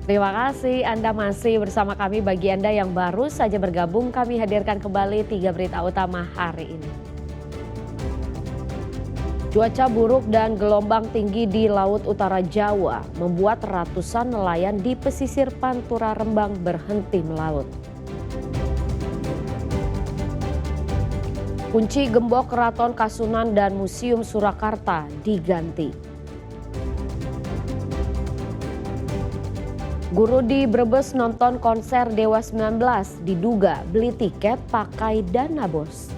Terima kasih Anda masih bersama kami. Bagi Anda yang baru saja bergabung, kami hadirkan kembali 3 berita utama hari ini. Cuaca buruk dan gelombang tinggi di Laut Utara Jawa membuat ratusan nelayan di pesisir Pantura Rembang berhenti melaut. Kunci gembok Keraton Kasunan dan Museum Surakarta diganti. Guru di Brebes nonton konser Dewa 19, diduga beli tiket pakai dana bos.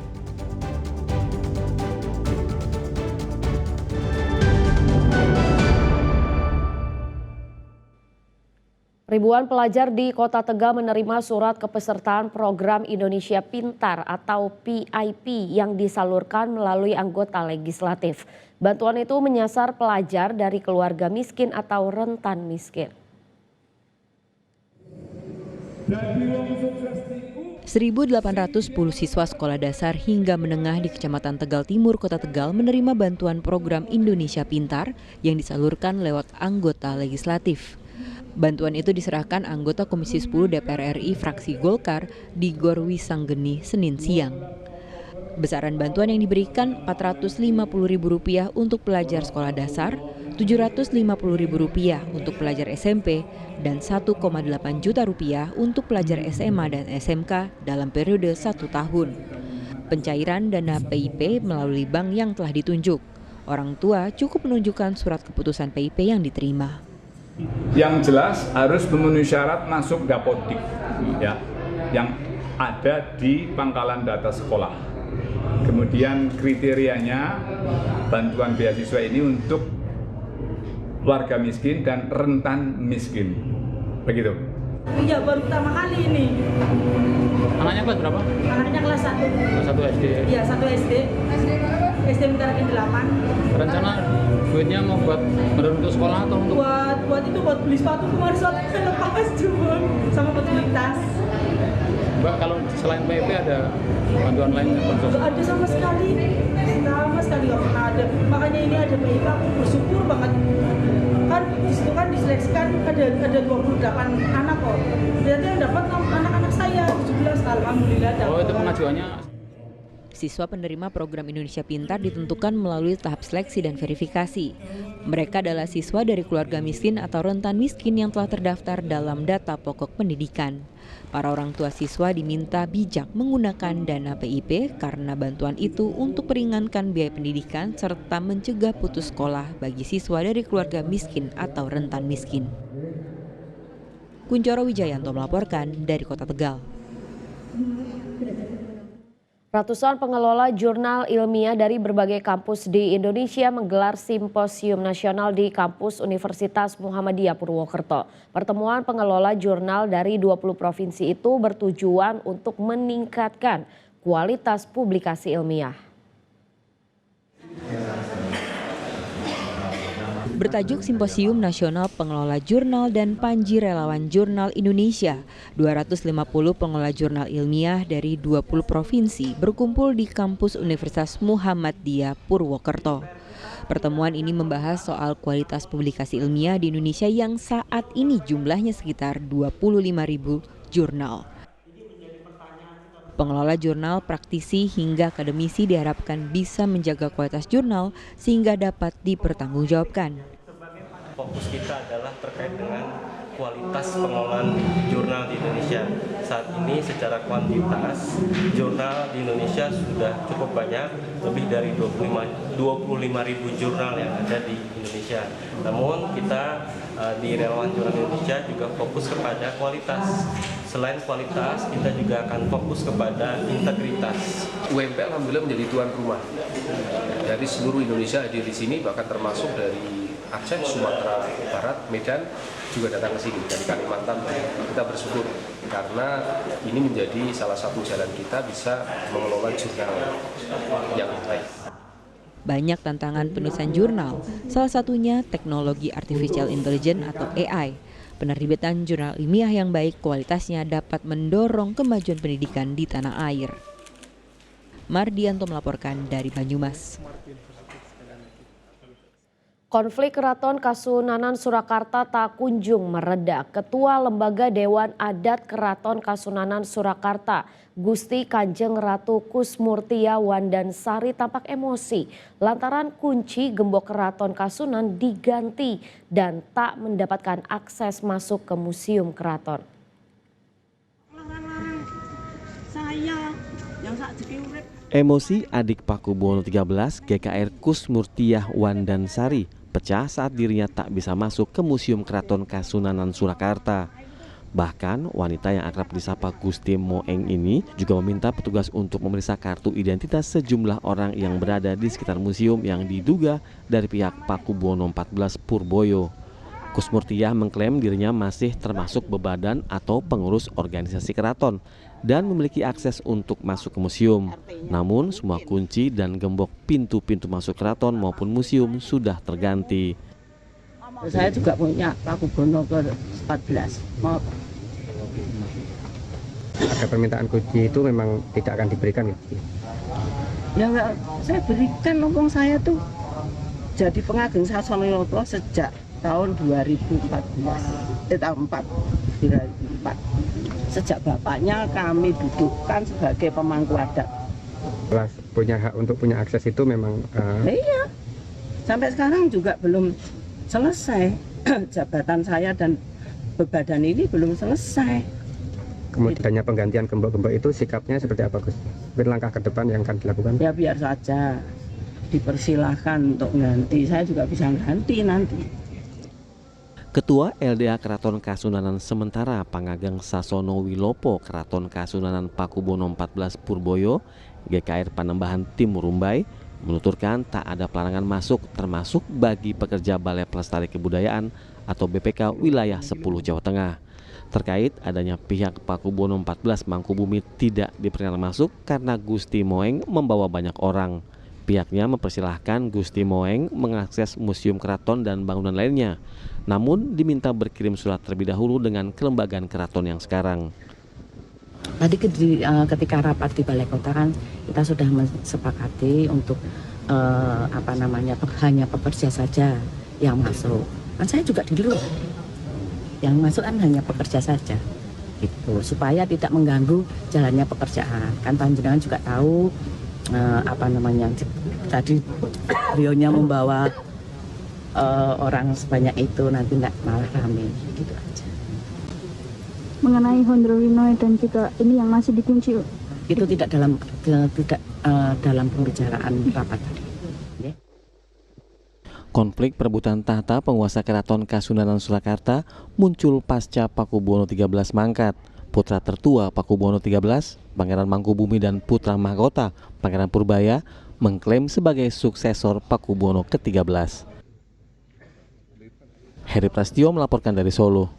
Ribuan pelajar di Kota Tegal menerima surat kepesertaan program Indonesia Pintar atau PIP yang disalurkan melalui anggota legislatif. Bantuan itu menyasar pelajar dari keluarga miskin atau rentan miskin. 1.810 siswa sekolah dasar hingga menengah di Kecamatan Tegal Timur, Kota Tegal menerima bantuan program Indonesia Pintar yang disalurkan lewat anggota legislatif. Bantuan itu diserahkan anggota Komisi 10 DPR RI fraksi Golkar di Gor Wisanggeni Senin siang. Besaran bantuan yang diberikan Rp450.000 untuk pelajar sekolah dasar, Rp750.000 untuk pelajar SMP, dan Rp1,8 juta untuk pelajar SMA dan SMK dalam periode 1 tahun. Pencairan dana PIP melalui bank yang telah ditunjuk. Orang tua cukup menunjukkan surat keputusan PIP yang diterima. Yang jelas harus memenuhi syarat masuk dapodik ya, yang ada di pangkalan data sekolah. Kemudian kriterianya bantuan beasiswa ini untuk warga miskin dan rentan miskin. Begitu. Iya, baru pertama kali ini. Anaknya kelas berapa? Anaknya kelas 1. Kelas 1 SD. Iya, 1 SD. SD Mutarakin 8. Rencana duitnya mau buat untuk sekolah atau untuk buat beli sepatu kemarin sepatu lepas cuma sama buat beli tas. Mbak, kalau selain PIP ada bantuan lain nggak? Nggak ada sama sekali nggak pernah ada. Makanya ini ada PIP, aku bersyukur banget. Kan di situ kan diseleksikan ada 28 anak kok. Ternyata yang dapat anak-anak saya 17, alhamdulillah dapat. Oh, itu pengajuannya. Siswa penerima program Indonesia Pintar ditentukan melalui tahap seleksi dan verifikasi. Mereka adalah siswa dari keluarga miskin atau rentan miskin yang telah terdaftar dalam data pokok pendidikan. Para orang tua siswa diminta bijak menggunakan dana PIP karena bantuan itu untuk meringankan biaya pendidikan serta mencegah putus sekolah bagi siswa dari keluarga miskin atau rentan miskin. Kunchoro Wijayanto melaporkan dari Kota Tegal. Ratusan pengelola jurnal ilmiah dari berbagai kampus di Indonesia menggelar simposium nasional di kampus Universitas Muhammadiyah Purwokerto. Pertemuan pengelola jurnal dari 20 provinsi itu bertujuan untuk meningkatkan kualitas publikasi ilmiah. Bertajuk Simposium Nasional Pengelola Jurnal dan Panji Relawan Jurnal Indonesia, 250 pengelola jurnal ilmiah dari 20 provinsi berkumpul di kampus Universitas Muhammadiyah Purwokerto. Pertemuan ini membahas soal kualitas publikasi ilmiah di Indonesia yang saat ini jumlahnya sekitar 25.000 jurnal. Pengelola jurnal, praktisi hingga akademisi diharapkan bisa menjaga kualitas jurnal sehingga dapat dipertanggungjawabkan. Fokus kita adalah terkait dengan kualitas pengelolaan jurnal di Indonesia. Saat ini secara kuantitas jurnal di Indonesia sudah cukup banyak, lebih dari 25.000 jurnal yang ada di Indonesia. Namun kita di Relawan Jurnal Indonesia juga fokus kepada kualitas. Selain kualitas, kita juga akan fokus kepada integritas. UMP alhamdulillah menjadi tuan rumah dari seluruh Indonesia hadir di sini, bahkan termasuk dari Aceh, Sumatera Barat, Medan juga datang ke sini, dari Kalimantan. Kita bersyukur karena ini menjadi salah satu jalan kita bisa mengelola jurnal yang baik. Banyak tantangan penulisan jurnal, salah satunya teknologi artificial intelligence atau AI. Penerbitan jurnal ilmiah yang baik kualitasnya dapat mendorong kemajuan pendidikan di tanah air. Mardianto melaporkan dari Banyumas. Konflik Keraton Kasunanan Surakarta tak kunjung mereda. Ketua Lembaga Dewan Adat Keraton Kasunanan Surakarta, Gusti Kanjeng Ratu Kusmurtia Wandansari tampak emosi lantaran kunci gembok Keraton Kasunan diganti dan tak mendapatkan akses masuk ke Museum Keraton. Emosi adik Pakubuwono XIII GKR Kusmurtiah Wandansari pecah saat dirinya tak bisa masuk ke Museum Keraton Kasunanan Surakarta. Bahkan wanita yang akrab disapa Gusti Moeng ini juga meminta petugas untuk memeriksa kartu identitas sejumlah orang yang berada di sekitar museum yang diduga dari pihak Pakubuwono XIV Purboyo. Kusmurtiah mengklaim dirinya masih termasuk bebadan atau pengurus organisasi keraton dan memiliki akses untuk masuk ke museum. Namun semua kunci dan gembok pintu-pintu masuk keraton maupun museum sudah terganti. Saya juga punya Pakubuwono ke-14. Ada permintaan kunci itu memang tidak akan diberikan gitu? Ya enggak, saya berikan, wong saya tuh jadi pengageng Sasonoyoto sejak tahun 2014, tahun 2004. Sejak bapaknya kami dudukkan sebagai pemangku adat. Punya hak untuk punya akses itu memang... Iya, sampai sekarang juga belum selesai. Jabatan saya dan bebadan ini belum selesai. Kemudiannya penggantian gembok-gembok itu sikapnya seperti apa, Gus? Langkah ke depan yang akan dilakukan? Ya biar saja, dipersilahkan untuk ganti. Saya juga bisa ganti nanti. Ketua LDA Keraton Kasunanan sementara Pangageng Sasono Wilopo Keraton Kasunanan Pakubuwono XIV Purboyo GKR Panembahan Timur Rumbai menuturkan tak ada pelarangan masuk termasuk bagi pekerja Balai Pelestari Kebudayaan atau BPK wilayah 10 Jawa Tengah. Terkait adanya pihak Pakubuwono XIV Mangkubumi tidak diperkenankan masuk karena Gusti Moeng membawa banyak orang. Pihaknya mempersilahkan Gusti Moeng mengakses museum keraton dan bangunan lainnya. Namun diminta berkirim surat terlebih dahulu dengan kelembagaan keraton yang sekarang. Tadi ketika rapat di Balai Kota kan kita sudah sepakati untuk hanya pekerja saja yang masuk. Kan saya juga di luar. Yang masuk kan hanya pekerja saja. Gitu, supaya tidak mengganggu jalannya pekerjaan. Kan panjenengan juga tahu tadi beliaunya membawa orang sebanyak itu nanti nggak malah rame gitu aja. Mengenai Hondrowino dan juga ini yang masih dikunci itu tidak dalam pembicaraan rapat tadi. Yeah. Konflik perebutan tahta penguasa Keraton Kasunanan Surakarta muncul pasca Pakubuwono XIII mangkat. Putra tertua Pakubuwono XIII, Pangeran Mangkubumi dan putra mahkota Pangeran Purbaya mengklaim sebagai suksesor Pakubuwono ke-13. Heri Prasetyo melaporkan dari Solo.